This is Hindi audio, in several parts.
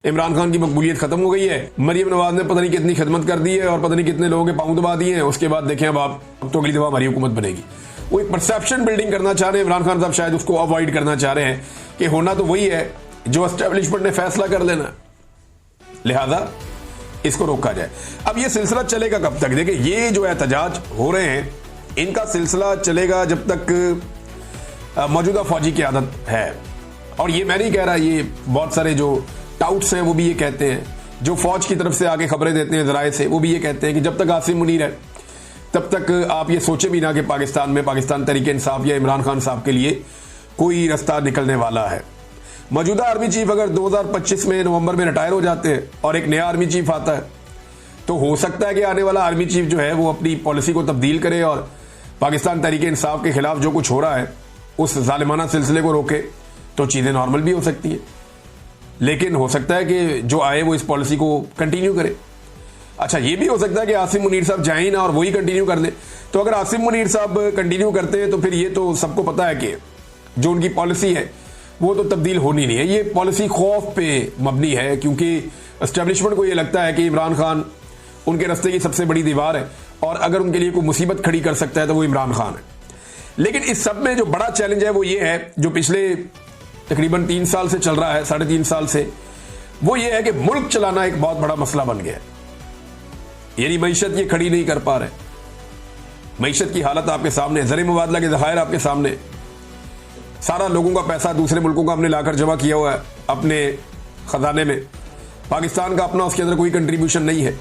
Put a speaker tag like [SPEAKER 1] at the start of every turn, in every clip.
[SPEAKER 1] इमरान खान की मकबूलियत खत्म हो गई है। मरियम नवाज ने पता नहीं कितनी खिदमत कर दी है और पता नहीं कितने लोगों के पांव दबा दिए हैं। उसके बाद देखें अब आप तो अगली दफा हमारी हुकूमत बनेगी। वो एक परसेप्शन बिल्डिंग करना चाह रहे हैं इमरान खान साहब, शायद उसको अवॉइड करना चाह रहे हैं कि होना तो वही है जो एस्टेब्लिशमेंट ने फैसला कर लेना, लिहाजा इसको रोका जाए। अब ये सिलसिला चलेगा कब तक? देखिए, ये जो एहतजाज हो रहे हैं इनका सिलसिला चलेगा जब तक मौजूदा फौजी की आदत है। और ये मैं नहीं कह रहा, ये बहुत सारे जो टाउट्स हैं वो भी ये कहते हैं, जो फौज की तरफ से आगे खबरें देते हैं जराए से, वो भी ये कहते हैं कि जब तक आसिम मुनीर है तब तक आप ये सोचे भी ना कि पाकिस्तान में पाकिस्तान तरीके इंसाफ या इमरान खान साहब के लिए कोई रास्ता निकलने वाला है। मौजूदा आर्मी चीफ अगर 2025 में नवंबर में रिटायर हो जाते हैं और एक नया आर्मी चीफ आता है तो हो सकता है कि आने वाला आर्मी चीफ जो है वो अपनी पॉलिसी को तब्दील करे और पाकिस्तान तरीके इंसाफ के खिलाफ जो कुछ हो रहा है उस जालिमाना सिलसिले को रोके, तो चीजें नॉर्मल भी हो सकती है। लेकिन हो सकता है कि जो आए वो इस पॉलिसी को कंटिन्यू करे। अच्छा, ये भी हो सकता है कि आसिम मुनीर साहब जाएं ना और वही कंटिन्यू कर दें। तो अगर आसिम मुनीर साहब कंटिन्यू करते हैं तो फिर ये तो सबको पता है कि जो उनकी पॉलिसी है वो तो तब्दील होनी नहीं है। ये पॉलिसी खौफ पे मबनी है क्योंकि एस्टेब्लिशमेंट को ये लगता है कि इमरान खान उनके रास्ते की सबसे बड़ी दीवार है और अगर उनके लिए कोई मुसीबत खड़ी कर सकता है तो वो इमरान खान है। लेकिन इस सब में जो बड़ा चैलेंज है वो ये है, जो पिछले तकरीबन 3 साल से चल रहा है, 3.5 साल से, वो ये है कि मुल्क चलाना एक बहुत बड़ा मसला बन गया है। यानी मईशत ये खड़ी नहीं कर पा रहे। मईशत की हालत आपके सामने, ज़र मुबादला के ज़खायर आपके सामने, सारा लोगों का पैसा दूसरे मुल्कों का हमने लाकर जमा किया हुआ है अपने खजाने में। पाकिस्तान का अपना उसके अंदर कोई कंट्रीब्यूशन नहीं है।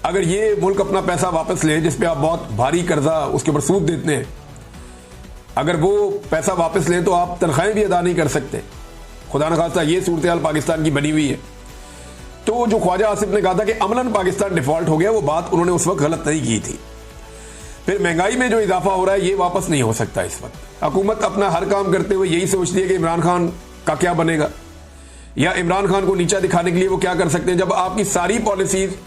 [SPEAKER 1] अगर ये मुल्क अपना पैसा वापस ले जिस पे आप बहुत भारी कर्जा उसके ऊपर सूद देते हैं, अगर वो पैसा वापस लें तो आप तनख्वाहें भी अदा नहीं कर सकते। खुदा न खास्ता ये सूरत हाल पाकिस्तान की बनी हुई है। तो जो ख्वाजा आसिफ ने कहा था कि अमलन पाकिस्तान डिफॉल्ट हो गया, वो बात उन्होंने उस वक्त गलत नहीं की थी। फिर महंगाई में जो इजाफा हो रहा है ये वापस नहीं हो सकता। इस वक्त हुकूमत अपना हर काम करते हुए यही सोचती है कि इमरान खान का क्या बनेगा या इमरान खान को नीचा दिखाने के लिए वो क्या कर सकते हैं। जब आपकी सारी पॉलिसीज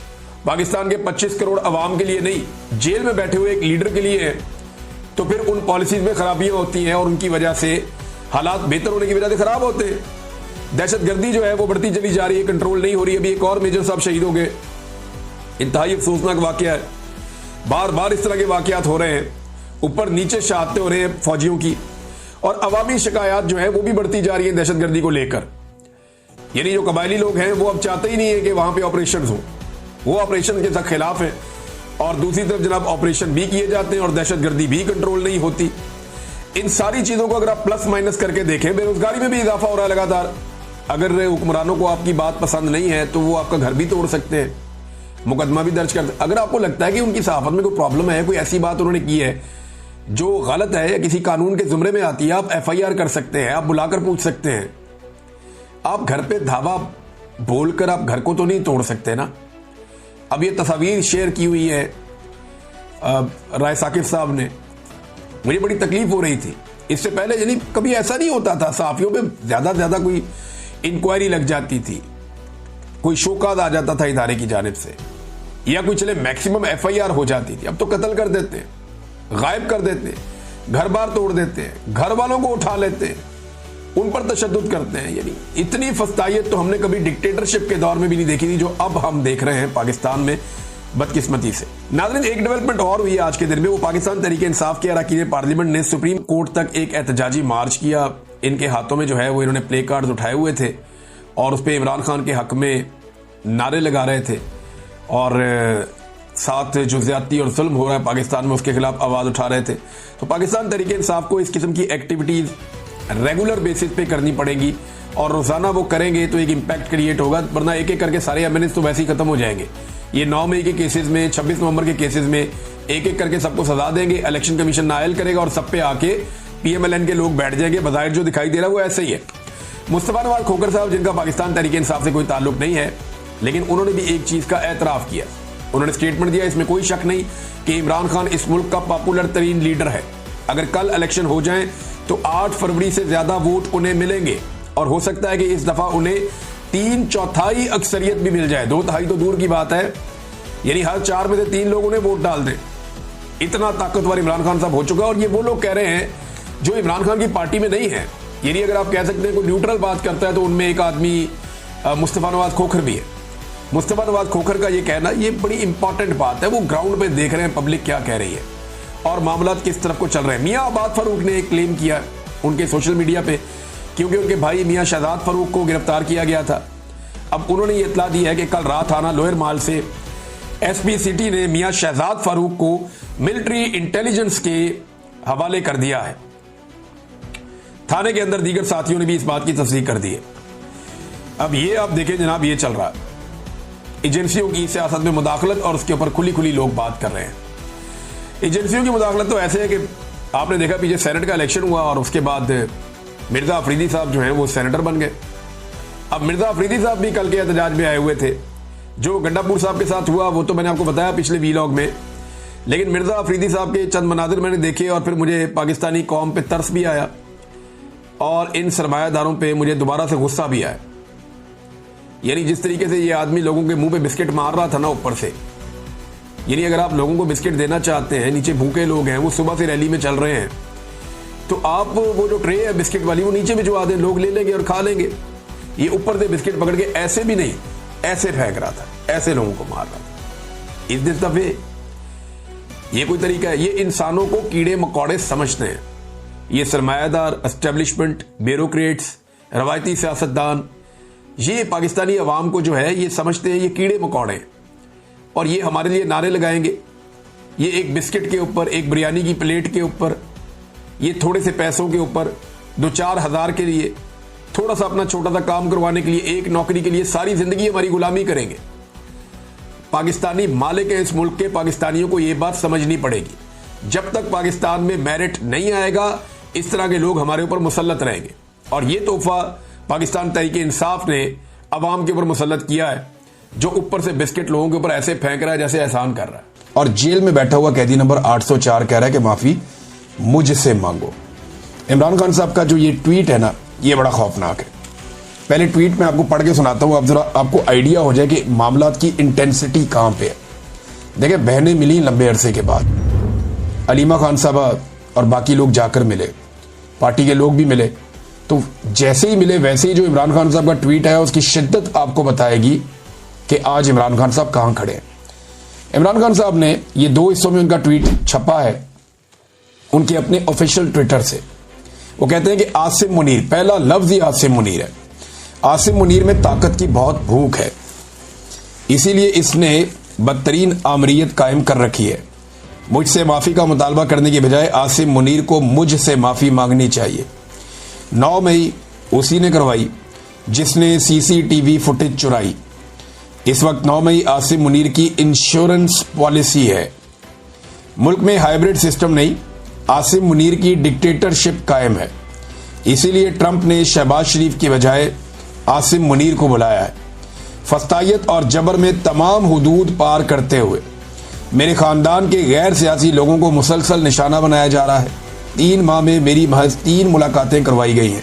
[SPEAKER 1] पाकिस्तान के 25 करोड़ अवाम के लिए नहीं, जेल में बैठे हुए एक लीडर के लिए है, तो फिर उन पॉलिसीज में खराबियां होती हैं और उनकी वजह से हालात बेहतर होने की वजह से खराब होते हैं। दहशतगर्दी जो है वो बढ़ती चली जा रही है, कंट्रोल नहीं हो रही। अभी एक और मेजर साहब शहीद हो गए, इंतहाई अफसोसनाक वाकया है। बार बार इस तरह के वाकयात हो रहे हैं, ऊपर नीचे शहादतें हो रही हैं फौजियों की, और अवामी शिकायत जो है वो भी बढ़ती जा रही है दहशतगर्दी को लेकर। यानी जो कबायली लोग हैं वो अब चाहते ही नहीं है कि वहां पे ऑपरेशन हो, वो ऑपरेशन के खिलाफ है। और दूसरी तरफ जनाब ऑपरेशन भी किए जाते हैं और दहशतगर्दी भी कंट्रोल नहीं होती। इन सारी चीजों को अगर आप प्लस माइनस करके देखें, बेरोजगारी में भी इजाफा हो रहा है लगातार। अगर हुक्मरानों को आपकी बात पसंद नहीं है तो वो आपका घर भी तोड़ सकते हैं, मुकदमा भी दर्ज करते हैं। अगर आपको लगता है कि उनकी सहाफत में कोई प्रॉब्लम है, कोई ऐसी बात उन्होंने की है जो गलत है या किसी कानून के जुमरे में आती है, आप FIR कर सकते हैं, आप बुलाकर पूछ सकते हैं। आप घर पे धावा बोलकर आप घर को तो नहीं तोड़ सकते ना। अब ये तस्वीर शेयर की हुई है राय साकिब साहब ने, मुझे बड़ी तकलीफ हो रही थी। इससे पहले यानी कभी ऐसा नहीं होता था, सहाफियों पे ज्यादा से ज्यादा कोई इंक्वायरी लग जाती थी, कोई शोकाज आ जाता था इदारे की जानिब से, या कोई चले मैक्सिमम FIR हो जाती थी। अब तो कत्ल कर देते हैं, गायब कर देते हैं, घर बार तोड़ देते हैं, घर वालों को उठा लेते हैं, उन पर तशद्दुद करते हैं। यानी इतनी फस्तायत तो हमने कभी डिक्टेटरशिप के दौर में भी नहीं देखी थी जो अब हम देख रहे हैं पाकिस्तान में, बदकिस्मती से। नाज़रीन, एक डेवलपमेंट और हुई आज के दिन में, वो पाकिस्तान तरीके इंसाफ के अरकान पार्लियामेंट ने सुप्रीम कोर्ट तक एक एहतजाजी मार्च किया। इनके हाथों में जो है वो इन्होंने प्ले कार्ड उठाए हुए थे और उस पर इमरान खान के हक में नारे लगा रहे थे और साथ जो ज्यादती और जुल्म हो रहा है पाकिस्तान में उसके खिलाफ आवाज उठा रहे थे। तो पाकिस्तान तरीके इंसाफ को इस किस्म की एक्टिविटीज रेगुलर बेसिस पे करनी पड़ेगी और रोजाना वो करेंगे तो एक इम्पैक्ट क्रिएट होगा, वरना एक एक करके सारे MNAs तो वैसे ही खत्म हो जाएंगे। ये 9 मई के केसेस में, 26 नवंबर के केसेस में एक एक करके सबको सजा देंगे, इलेक्शन कमीशन नायल करेगा और सब पे आके PMLN के लोग बैठ जाएंगे। बज़ाहिर जो दिखाई दे रहा है वो ऐसे ही है। मुस्तफा नवाज खोखर साहब, जिनका पाकिस्तान तरीके इंसाफ से कोई ताल्लुक नहीं है, लेकिन उन्होंने भी एक चीज का एतराफ किया, उन्होंने स्टेटमेंट दिया, इसमें कोई शक नहीं कि इमरान खान इस मुल्क का पॉपुलर तरीन लीडर है। अगर कल इलेक्शन हो जाए तो 8 फरवरी से ज्यादा वोट उन्हें मिलेंगे और हो सकता है कि इस दफा उन्हें 3/4 अक्सरियत भी मिल जाए। 2/3 तो दूर की बात है, यानी हर 4 में से 3 लोग उन्हें वोट डाल दें। इतना ताकतवर इमरान खान साहब हो चुका है। और ये वो लोग कह रहे हैं जो इमरान खान की पार्टी में नहीं है। यानी अगर आप कह सकते हैं कोई न्यूट्रल बात करता है तो उनमें एक आदमी मुस्तफ़ा नवाज खोखर भी है। मुस्तफ़ा नवाज खोखर का ये कहना, ये बड़ी इंपॉर्टेंट बात है। वो ग्राउंड पे देख रहे हैं पब्लिक क्या कह रही है और मामला किस तरफ को चल रहे हैं। मियाँ आबाद फारूक ने एक क्लेम किया उनके सोशल मीडिया पे, क्योंकि उनके भाई मियाँ शहजाद फारूक को गिरफ्तार किया गया था। अब उन्होंने ये इतला दी है कि कल रात थाना लोअर माल से एसपी सिटी ने मियाँ शहजाद फारूक को मिलिट्री इंटेलिजेंस के हवाले कर दिया है। थाने के अंदर दीगर साथियों ने भी इस बात की तस्दीक कर दी है। अब ये आप देखें जनाब, ये चल रहा है एजेंसियों की सियासत में मुदाखलत, और उसके ऊपर खुली खुली लोग बात कर रहे हैं। एजेंसियों की मुदाखलत तो ऐसे है कि आपने देखा पीछे सेनेट का इलेक्शन हुआ और उसके बाद मिर्जा अफरीदी साहब जो हैं वो सेनेटर बन गए। अब मिर्जा अफरीदी साहब भी कल के एहतजाज में आए हुए थे। जो गंडापुर साहब के साथ हुआ वो तो मैंने आपको बताया पिछले वीलॉग में, लेकिन मिर्जा अफरीदी साहब के चंद मनाजिर मैंने देखे और फिर मुझे पाकिस्तानी कौम पे तरस भी आया और इन सरमायादारों पे मुझे दोबारा से गुस्सा भी आया। यानी जिस तरीके से ये आदमी लोगों के मुंह पे बिस्किट मार रहा था ना ऊपर से, यानी अगर आप लोगों को बिस्किट देना चाहते हैं, नीचे भूखे लोग हैं, वो सुबह से रैली में चल रहे हैं, तो आप वो जो ट्रे है बिस्किट वाली वो नीचे भिजवा दें, लोग ले लेंगे और खा लेंगे। ये ऊपर से बिस्किट पकड़ के ऐसे भी नहीं, ऐसे फेंक रहा था, ऐसे लोगों को मार रहा था। इस दिस दफे ये कोई तरीका है? ये इंसानों को कीड़े मकोड़े समझते हैं। ये सरमायादार, एस्टेब्लिशमेंट, ब्यूरोक्रेट्स, रवायती सियासतदान, ये पाकिस्तानी अवाम को जो है ये समझते हैं ये कीड़े मकोड़े, और ये हमारे लिए नारे लगाएंगे। ये एक बिस्किट के ऊपर, एक बिरयानी की प्लेट के ऊपर, ये थोड़े से पैसों के ऊपर, 2-4 हज़ार के लिए, थोड़ा सा अपना छोटा सा काम करवाने के लिए, एक नौकरी के लिए सारी जिंदगी हमारी गुलामी करेंगे। पाकिस्तानी मालिक है इस मुल्क के, पाकिस्तानियों को ये बात समझनी पड़ेगी। जब तक पाकिस्तान में मेरिट नहीं आएगा, इस तरह के लोग हमारे ऊपर मुसल्लत रहेंगे। और ये तोहफा पाकिस्तान तहरीके इंसाफ ने अवाम के ऊपर मुसल्लत किया है, जो ऊपर से बिस्किट लोगों के ऊपर ऐसे फेंक रहा है जैसे एहसान कर रहा है।
[SPEAKER 2] और जेल में बैठा हुआ कैदी नंबर 804 कह रहा है कि माफी मुझसे मांगो। इमरान खान साहब का जो ये ट्वीट है ना, ये बड़ा खौफनाक है। पहले ट्वीट में आपको पढ़ के सुनाता हूं, आप जरा आपको आइडिया हो जाए कि मामला की इंटेंसिटी कहां पे है। देखिए, बहनें मिली लंबे अरसे के बाद, अलीमा खान साहबा और बाकी लोग जाकर मिले, पार्टी के लोग भी मिले, तो जैसे ही मिले वैसे ही जो इमरान खान साहब का ट्वीट है उसकी शिद्दत आपको बताएगी कि आज इमरान खान साहब कहां खड़े हैं। इमरान खान साहब ने ये 2 हिस्सों में उनका ट्वीट छपा है उनके अपने ऑफिशियल ट्विटर से। वो कहते हैं कि आसिम मुनीर, पहला लफ्ज ही आसिम मुनीर है। आसिम मुनीर में ताकत की बहुत भूख है, इसीलिए इसने बदतरीन आमरीयत कायम कर रखी है। मुझसे माफी का मुतालबा करने के बजाय आसिम मुनीर को मुझसे माफी मांगनी चाहिए। 9 मई उसी ने करवाई जिसने सीसीटीवी फुटेज चुराई। इस वक्त 9 मई आसिम मुनीर की इंश्योरेंस पॉलिसी है। मुल्क में हाइब्रिड सिस्टम नहीं, आसिम मुनीर की डिक्टेटरशिप कायम है। इसीलिए ट्रंप ने शहबाज शरीफ की बजाय आसिम मुनीर को बुलाया है। फस्तायत और जबर में तमाम हुदूद पार करते हुए मेरे खानदान के गैर सियासी लोगों को मुसलसल निशाना बनाया जा रहा है। 3 माह में मेरी महज 3 मुलाकातें करवाई गई हैं।